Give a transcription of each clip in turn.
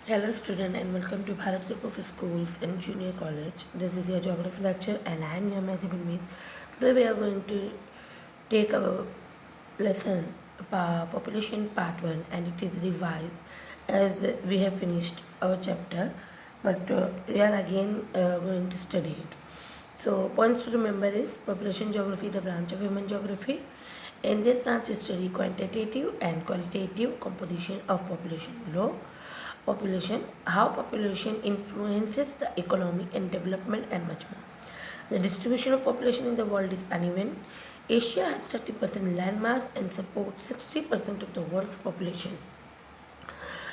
Hello student and welcome to Bharat Group of Schools and Junior College. This is your geography lecture and I am your Mazibin Meet. Today we are going to take a lesson population part 1 and it is revised as we have finished our chapter but we are again going to study it. So points to remember is population geography, the branch of human geography. In this branch we study quantitative and qualitative composition of population. Population, how population influences the economy and development and much more. The distribution of population in the world is uneven. Asia has 30% land mass and supports 60% of the world's population.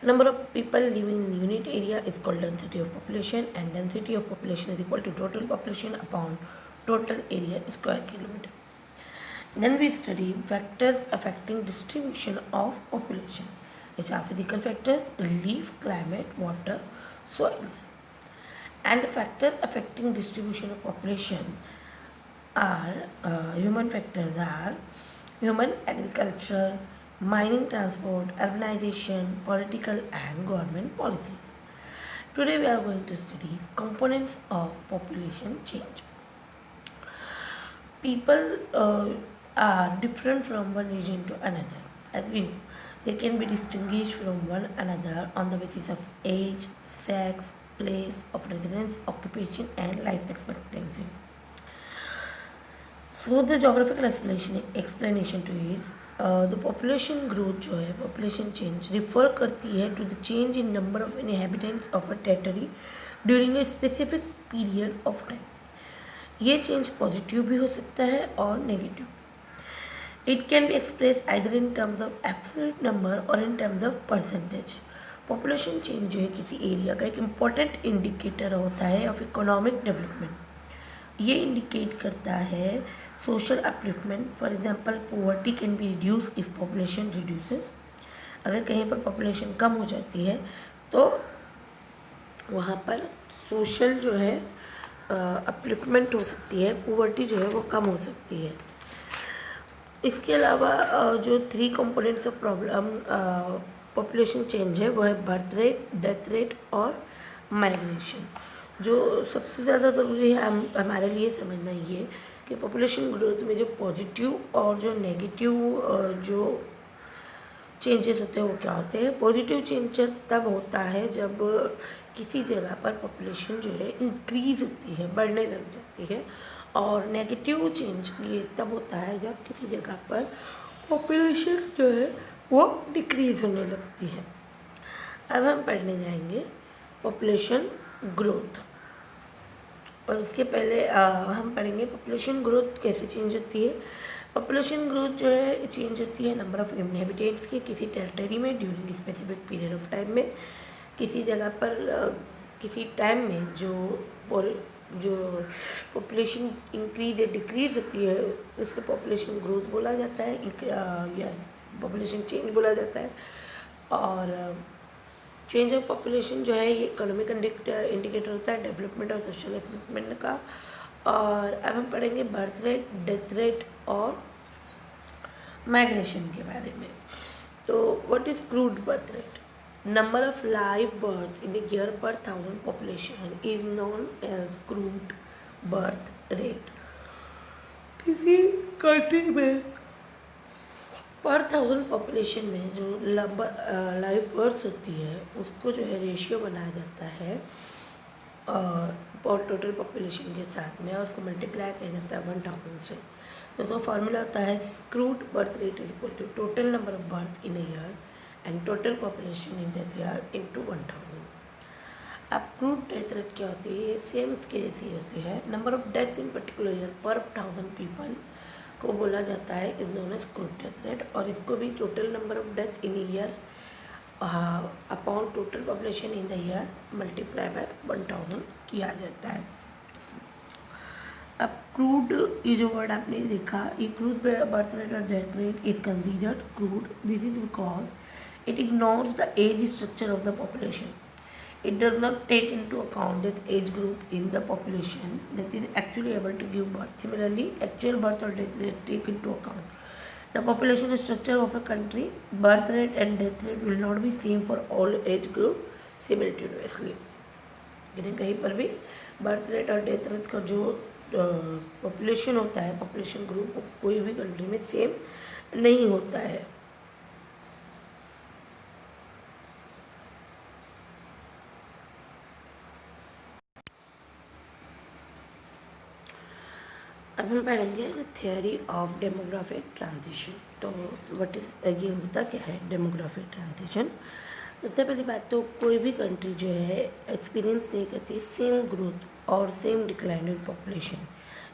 Number of people living in unit area is called density of population and density of population is equal to total population upon total area square kilometer. Then we study factors affecting distribution of population, which are physical factors, leaf, climate, water, soils. And the factors affecting distribution of population are human factors are human agriculture, mining, transport, urbanization, political and government policies. Today we are going to study components of population change. People are different from one region to another. As we know, they can be distinguished from one another on the basis of age, sex, place of residence, occupation and life expectancy. So the geographical explanation to is the population growth जो है population change refer करती है to the change in number of inhabitants of a territory during a specific period of time. ये change positive भी हो सकता है और negative. It can be express either in terms of absolute number और in terms of percentage. Population change जो है किसी एरिया का एक इम्पॉर्टेंट इंडिकेटर होता है ऑफ इकोनॉमिक डेवलपमेंट. ये इंडिकेट करता है social upliftment. For example poverty can be reduce if population reduces. अगर कहीं पर पॉपुलेशन कम हो जाती है तो वहाँ पर सोशल जो है अपलिफ्टमेंट हो सकती है, पॉवर्टी जो है वो कम हो सकती है. इसके अलावा जो 3 components of problem population change है वो है बर्थ रेट, डेथ रेट और माइग्रेशन. जो सबसे ज़्यादा ज़रूरी है हमारे लिए समझना ये कि पॉपुलेशन ग्रोथ में जो पॉजिटिव और जो नेगेटिव जो चेंजेस होते हैं वो क्या होते हैं. पॉजिटिव चेंज तब होता है जब किसी जगह पर पॉपुलेशन जो है इंक्रीज़ होती है, बढ़ने लग जाती है. और नेगेटिव चेंज ये तब होता है जब किसी जगह पर पॉपुलेशन जो है वो डिक्रीज़ होने लगती है. अब हम पढ़ने जाएंगे पॉपुलेशन ग्रोथ. और उसके पहले हम पढ़ेंगे पॉपुलेशन ग्रोथ कैसे चेंज होती है. पॉपुलेशन ग्रोथ जो है चेंज होती है नंबर ऑफ इनहेबिटेंट्स के किसी टेरिटरी में during specific period of time में. किसी जगह पर किसी टाइम में जो पॉपुलेशन इंक्रीज या डिक्रीज होती है उसको पॉपुलेशन ग्रोथ बोला जाता है या पॉपुलेशन चेंज बोला जाता है. और चेंज ऑफ पॉपुलेशन जो है ये इकोनॉमिक इंडिकेटर होता है डेवलपमेंट और सोशल डेवलपमेंट का. और अब हम पढ़ेंगे बर्थ रेट, डेथ रेट और माइग्रेशन के बारे में. तो what is crude birth rate? Number of live births in a year per 1000 population is known as crude birth rate. किसी कंट्री में पर 1000 पॉपुलेशन में जो लाइव बर्थ्स होती है उसको जो है रेशियो बनाया जाता है और टोटल पॉपुलेशन के साथ में और उसको मल्टीप्लाई किया जाता है 1000 से. तो उसका फार्मूला होता है crude birth rate is equal to total number of birth in a year and total population in that year into 1000. अब क्रूड डेथ रेट क्या होती है? सेम इसके जैसी होती है. Number of deaths in particular year per 1000 people को बोला जाता है is known as crude death rate. और इसको भी total number of death in year upon total population in the year multiply by 1000 किया जाता है. अब क्रूड ये जो वर्ड आपने देखा ये क्रूड बर्थ रेट और death rate is considered crude. This is because it ignores the age structure of the population. It does not take into account that age group in the population that is actually able to give birth. Similarly, actual birth or death rate take into account the population structure of a country. Birth rate and death rate will not be same for all age group. Simultaneously. लेकिन कहीं पर भी birth rate और death rate का जो population होता है, population group कोई भी कंट्री में सेम नहीं होता है। अब हम पढ़ेंगे थियोरी ऑफ डेमोग्राफिक ट्रांजिशन। तो व्हाट इज, ये होता क्या है डेमोग्राफिक ट्रांजिशन। सबसे पहली बात तो कोई भी कंट्री जो है एक्सपीरियंस नहीं करती सेम ग्रोथ और सेम डिक्लाइन इन पॉपुलेशन।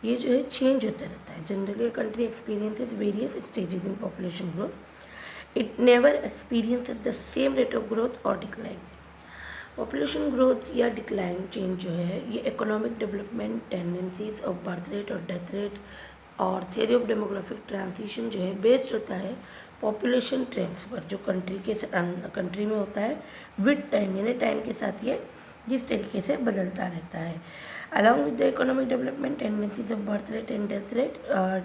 ये जो है चेंज होता रहता है। Generally country experiences various stages in population growth. It never experiences the same rate of growth और डिक्लाइन। पॉपुलेशन ग्रोथ या डिक्लाइन चेंज जो है ये economic development, tendencies of birth rate और डेथ रेट और थियोरी ऑफ डेमोग्राफिक ट्रांजिशन जो है based होता है पॉपुलेशन ट्रेंड्स पर, जो कंट्री में होता है विद टाइम, यानी टाइम के साथ ये जिस तरीके से बदलता रहता है। Along with the economic development, tendencies of birth rate and death rate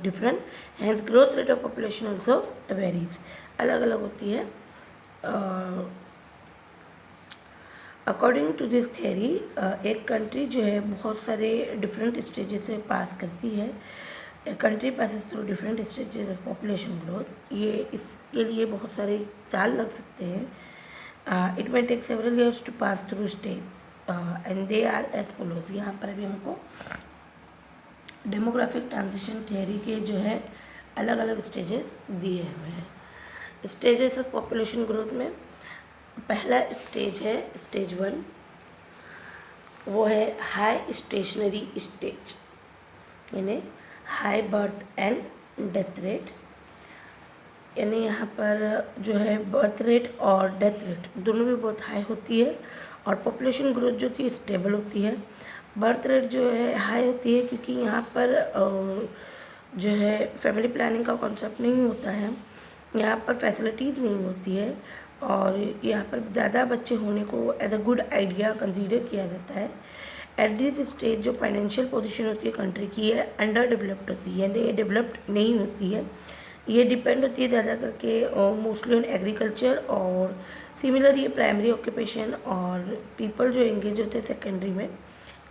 different, hence growth rate of population also varies, अलग अलग होती है। अकॉर्डिंग टू दिस थियरी एक कंट्री जो है बहुत सारे डिफरेंट स्टेजेस से पास करती है। Country passes through different stages of population growth. ये इसके लिए बहुत सारे साल लग सकते हैं। It may take several years to pass through stage and they are as follows. यहाँ पर अभी हमको डेमोग्राफिक ट्रांजिशन थियरी के जो है अलग अलग स्टेजेस दिए हुए हैं। स्टेजेस ऑफ पॉपुलेशन ग्रोथ में पहला स्टेज है स्टेज 1, वो है हाई स्टेशनरी स्टेज, यानी high birth and death rate. यानी यहाँ पर जो है बर्थ रेट और डेथ रेट दोनों भी बहुत हाई होती है और पॉपुलेशन ग्रोथ जो थी स्टेबल होती है। बर्थ रेट जो है हाई होती है क्योंकि यहाँ पर जो है फैमिली प्लानिंग का कॉन्सेप्ट नहीं होता है, यहाँ पर फैसिलिटीज़ नहीं होती है और यहाँ पर ज़्यादा बच्चे होने को as a good idea consider किया जाता है। एट दिस स्टेज जो फाइनेंशियल पोजीशन होती है कंट्री की है अंडर डेवलप्ड होती है, यानी ये डेवलप्ड नहीं होती है। ये डिपेंड होती है ज़्यादा करके मोस्टली ऑन एग्रीकल्चर और सिमिलर ये प्राइमरी ऑक्यूपेशन और पीपल जो एंगेज होते हैं सेकेंडरी में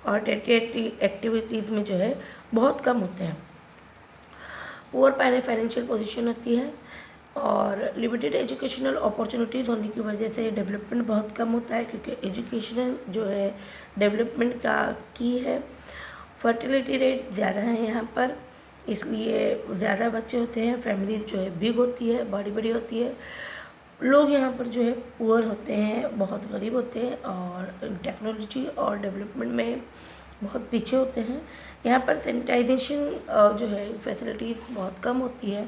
और टर्शियरी एक्टिविटीज़ में जो है बहुत कम होते हैं। पुअर फाइनेंशियल पोजीशन होती है और लिमिटेड एजुकेशनल अपॉर्चुनिटीज़ होने की वजह से डेवलपमेंट बहुत कम होता है, क्योंकि एजुकेशन जो है डेवलपमेंट का की है। फर्टिलिटी रेट ज़्यादा है यहाँ पर, इसलिए ज़्यादा बच्चे होते हैं। फैमिलीज जो है बिग होती है, बड़ी बड़ी होती है। लोग यहाँ पर जो है पुअर होते हैं, बहुत गरीब होते हैं और टेक्नोलॉजी और डेवलपमेंट में बहुत पीछे होते हैं। यहाँ पर सैनिटाइजेशन जो है फैसिलिटीज़ बहुत कम होती है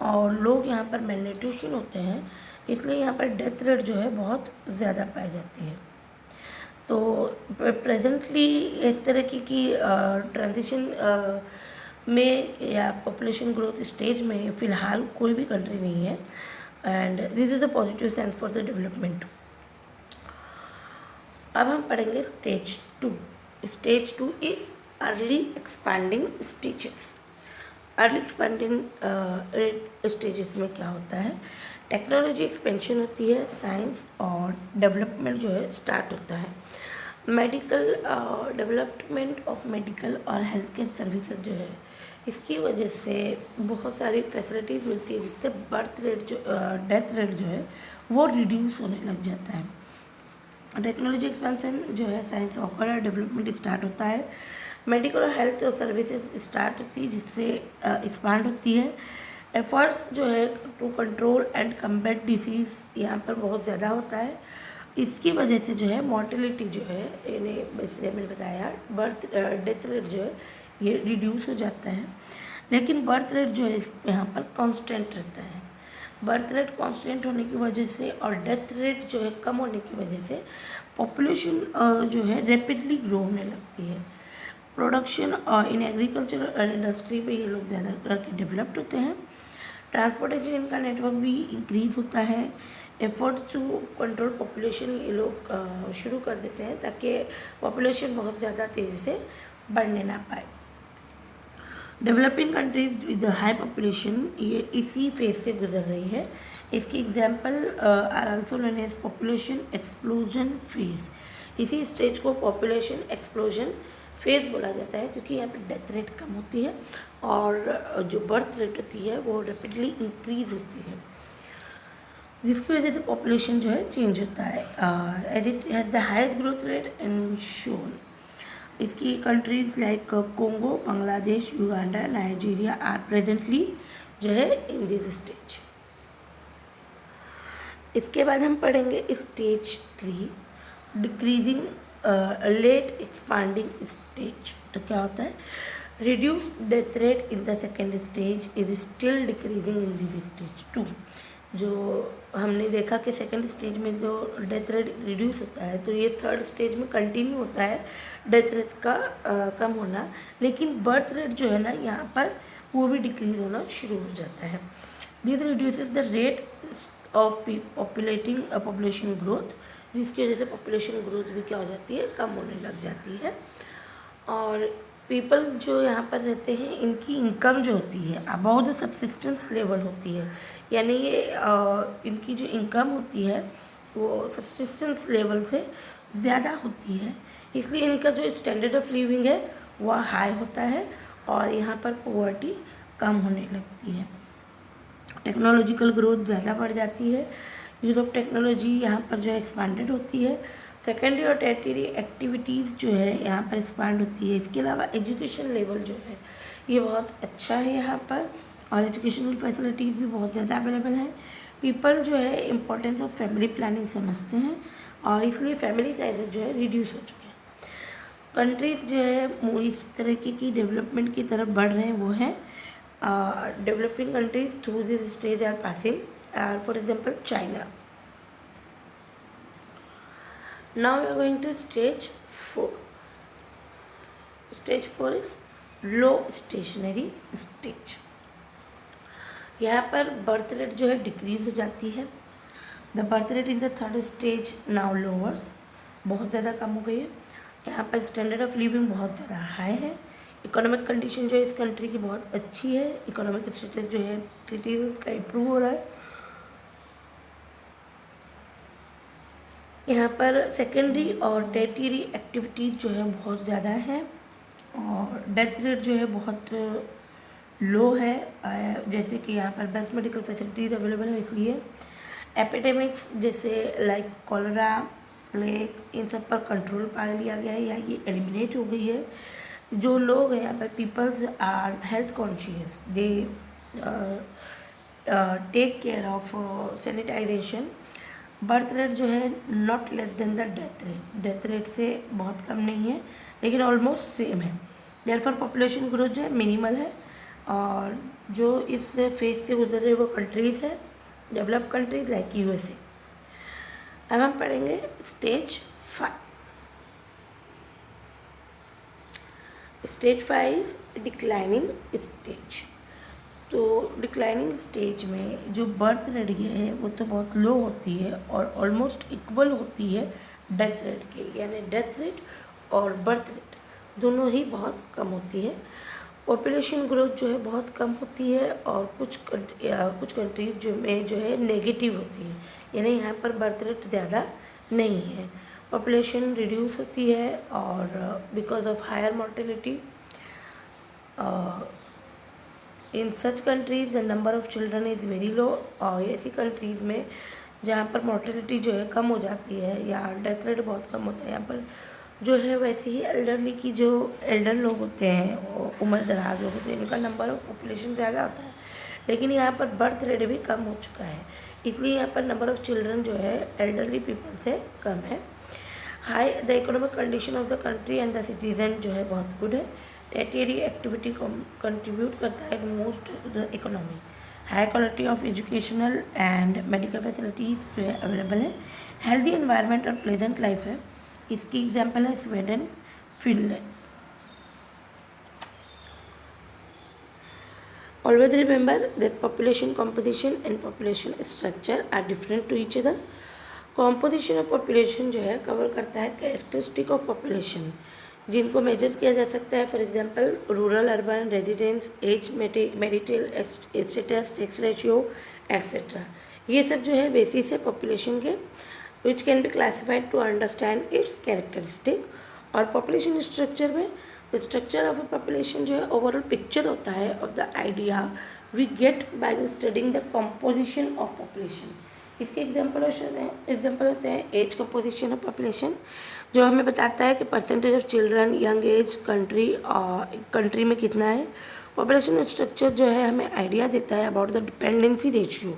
और लोग यहाँ पर मेलन्यूट्रिशन होते हैं, इसलिए यहाँ पर डेथ रेट जो है बहुत ज़्यादा पाई जाती है। तो प्रेजेंटली इस तरह की ट्रांजिशन में या पॉपुलेशन ग्रोथ स्टेज में फ़िलहाल कोई भी कंट्री नहीं है and this is a positive sense for the development. अब हम पढ़ेंगे stage 2। Stage 2 is early expanding stages. Early expanding stages में क्या होता है, टेक्नोलॉजी एक्सपेंशन होती है, साइंस और डेवलपमेंट जो है स्टार्ट होता है। मेडिकल डेवलपमेंट ऑफ मेडिकल और हेल्थ केयर सर्विसेज जो है इसकी वजह से बहुत सारी फैसिलिटीज़ मिलती है, जिससे बर्थ रेट जो डेथ रेट जो है वो रिड्यूस होने लग जाता है। टेक्नोलॉजी एक्सपेंशन जो है साइंस और डेवलपमेंट स्टार्ट होता है। मेडिकल और हेल्थ सर्विसेज स्टार्ट होती है, जिससे एक्सपांड होती है। एफर्ट्स जो है to control and combat disease यहाँ पर बहुत ज़्यादा होता है। इसकी वजह से जो है मॉर्टेलिटी जो है, यानी जैसे मैंने बताया बर्थ डेथ रेट जो है ये रिड्यूस हो जाता है, लेकिन बर्थ रेट जो है यहाँ पर कांस्टेंट रहता है। बर्थ रेट कांस्टेंट होने की वजह से और डेथ रेट जो है कम होने की वजह से पॉपुलेशन जो है रैपिडली ग्रो होने लगती है। प्रोडक्शन इन एग्रीकल्चर और इंडस्ट्री पे ये लोग ज़्यादा करके डेवलप्ड होते हैं। ट्रांसपोर्टेशन इनका नेटवर्क भी इंक्रीज होता है। एफर्ट्स टू कंट्रोल पॉपुलेशन ये लोग शुरू कर देते हैं ताकि पॉपुलेशन बहुत ज़्यादा तेज़ी से बढ़ने ना पाए। Developing countries with high population ये इसी फेज से गुजर रही है। इसकी example are also known as population explosion phase. इसी स्टेज को पॉपुलेशन एक्सप्लोजन फेज बोला जाता है, क्योंकि यहाँ पे डेथ रेट कम होती है और जो बर्थ रेट होती है वो रैपिडली इंक्रीज होती है, जिसकी वजह से पॉपुलेशन जो है चेंज होता है। As it has the highest growth rate in shown. इसकी countries like Congo, Bangladesh, Uganda, Nigeria are presently जो है इन दिस स्टेज। इसके बाद हम पढ़ेंगे stage 3, decreasing late expanding stage. तो क्या होता है, reduce death rate in the second stage is still decreasing in this stage 2। जो हमने देखा कि सेकेंड स्टेज में जो डेथ रेट रिड्यूस होता है, तो ये थर्ड स्टेज में कंटिन्यू होता है डेथ रेट का कम होना, लेकिन बर्थ रेट जो है ना यहाँ पर वो भी डिक्रीज होना शुरू हो जाता है। This reduces the rate of populating population growth, जिसकी वजह से पॉपुलेशन ग्रोथ भी क्या हो जाती है, कम होने लग जाती है। और पीपल जो यहाँ पर रहते हैं इनकी इनकम जो होती है अबाउ द सब्सिस्टेंस लेवल होती है, यानी ये इनकी जो इनकम होती है वो सब्सिस्टेंस लेवल से ज़्यादा होती है, इसलिए इनका जो स्टैंडर्ड ऑफ लिविंग है वह हाई होता है और यहाँ पर पॉवर्टी कम होने लगती है। टेक्नोलॉजिकल ग्रोथ ज़्यादा बढ़ जाती है, यूज़ ऑफ टेक्नोलॉजी यहाँ पर जो है एक्सपांडेड होती है, सेकेंडरी और टर्टियरी एक्टिविटीज़ जो है यहाँ पर एक्सपांड होती है। इसके अलावा एजुकेशन लेवल जो है ये बहुत अच्छा है यहाँ पर, और एजुकेशनल फैसिलिटीज़ भी बहुत ज़्यादा अवेलेबल है। पीपल जो है इम्पोर्टेंस ऑफ फैमिली प्लानिंग समझते हैं और इसलिए फैमिली साइजेज जो है रिड्यूस हो चुके हैं। कंट्रीज़ जो है इस तरीके की डेवलपमेंट की तरफ बढ़ रहे हैं वो है developing countries through this stage are passing are for example China. Now we are going to stage 4. Stage 4 is low stationary stage. यहाँ पर बर्थ रेट जो है डिक्रीज हो जाती है। The birth rate in the third stage now lowers, बहुत ज़्यादा कम हो गई है। यहाँ पर स्टैंडर्ड ऑफ लिविंग बहुत ज़्यादा हाई है। इकोनॉमिक कंडीशन जो है इस कंट्री की बहुत अच्छी है। इकोनॉमिक स्टेटस जो है सिटीजन्स का इम्प्रूव हो रहा है। यहाँ पर सेकेंडरी और टर्टियरी एक्टिविटीज़ जो है बहुत ज़्यादा है और डेथ रेट जो है बहुत लो है। जैसे कि यहाँ पर बेस्ट मेडिकल फैसिलिटीज़ अवेलेबल है, इसलिए एपिडेमिक्स जैसे लाइक कॉलरा, प्लेग, इन सब पर कंट्रोल पा लिया गया है या ये एलिमिनेट हो गई है। जो लोग हैं यहाँ पर peoples are health conscious, they take care of sanitisation. Birth rate जो है not less than the death rate से बहुत कम नहीं है, लेकिन ऑलमोस्ट सेम है। देयरफॉर पॉपुलेशन ग्रोथ जो है मिनिमल है और जो इस फेज से गुजर रहे वो कंट्रीज़ है डेवलप कंट्रीज लाइक यूएसए। अब हम पढ़ेंगे stage 5। Stage 5 is declining stage. तो डिक्लाइनिंग स्टेज में जो बर्थ रेट है वो तो बहुत लो होती है और ऑलमोस्ट इक्वल होती है डेथ रेट के, यानी डेथ रेट और बर्थ रेट दोनों ही बहुत कम होती है। पॉपुलेशन ग्रोथ जो है बहुत कम होती है और कुछ कंट्रीज जो में जो है नेगेटिव होती है, यानी यहाँ पर बर्थ रेट ज़्यादा नहीं है। पॉपुलेशन रिड्यूस होती है और because of higher mortality in such countries the number of children is very low. और ऐसी कंट्रीज़ में जहाँ पर मोर्टेलिटी जो है कम हो जाती है या डेथ रेट बहुत कम होता है, यहाँ पर जो है वैसे ही एल्डरली की जो एल्डर लोग होते हैं, उम्र दराज लोग होते हैं, इनका नंबर ऑफ पॉपुलेशन ज़्यादा होता है, लेकिन यहाँ पर बर्थ रेट भी कम हो चुका है, इसलिए यहाँ पर नंबर ऑफ चिल्ड्रन जो है एल्डरली पीपल से कम है। High the economic condition of the country and the citizen जो है बहुत गुड है। टर्टियरी एक्टिविटी कंट्रीब्यूट करता है most the economy. High quality of educational and medical facilities जो है अवेलेबल है। हेल्दी एनवायरनमेंट और प्लेजेंट लाइफ है। इसकी एग्जाम्पल है Sweden, Finland. Always remember that population composition and population structure are different to each other. Composition of population जो है cover करता है कैरेक्टरिस्टिक ऑफ पॉपुलेशन जिनको मेजर किया जा सकता है। For example rural, urban, residence, age, marital status, sex ratio etcetera. ये सब जो है बेसिस है पॉपुलेशन के, which can be classified to understand its characteristic. और पॉपुलेशन स्ट्रक्चर में the structure of a population जो है ओवरऑल पिक्चर होता है of the idea we get by studying the composition of population. इसके एग्जाम्पल होते हैं एज कंपोजिशन ऑफ पॉपुलेशन, जो हमें बताता है कि percentage of children, young age, country में कितना है। पॉपुलेशन स्ट्रक्चर जो है हमें आइडिया देता है अबाउट द डिपेंडेंसी रेशियो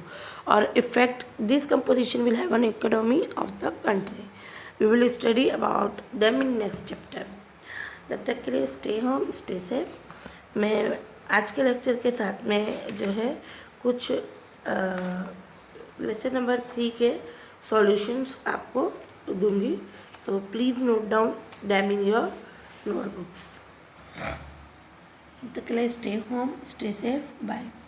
और effect this composition will have on economy of the country. We will study about them in next chapter. तब तक के लिए स्टे होम, स्टे सेफ। मैं आज के लेक्चर के साथ में जो है कुछ लेसन नंबर 3 के सॉल्यूशंस आपको दूंगी, so please note down them in your notebooks. Stay home, stay safe, bye.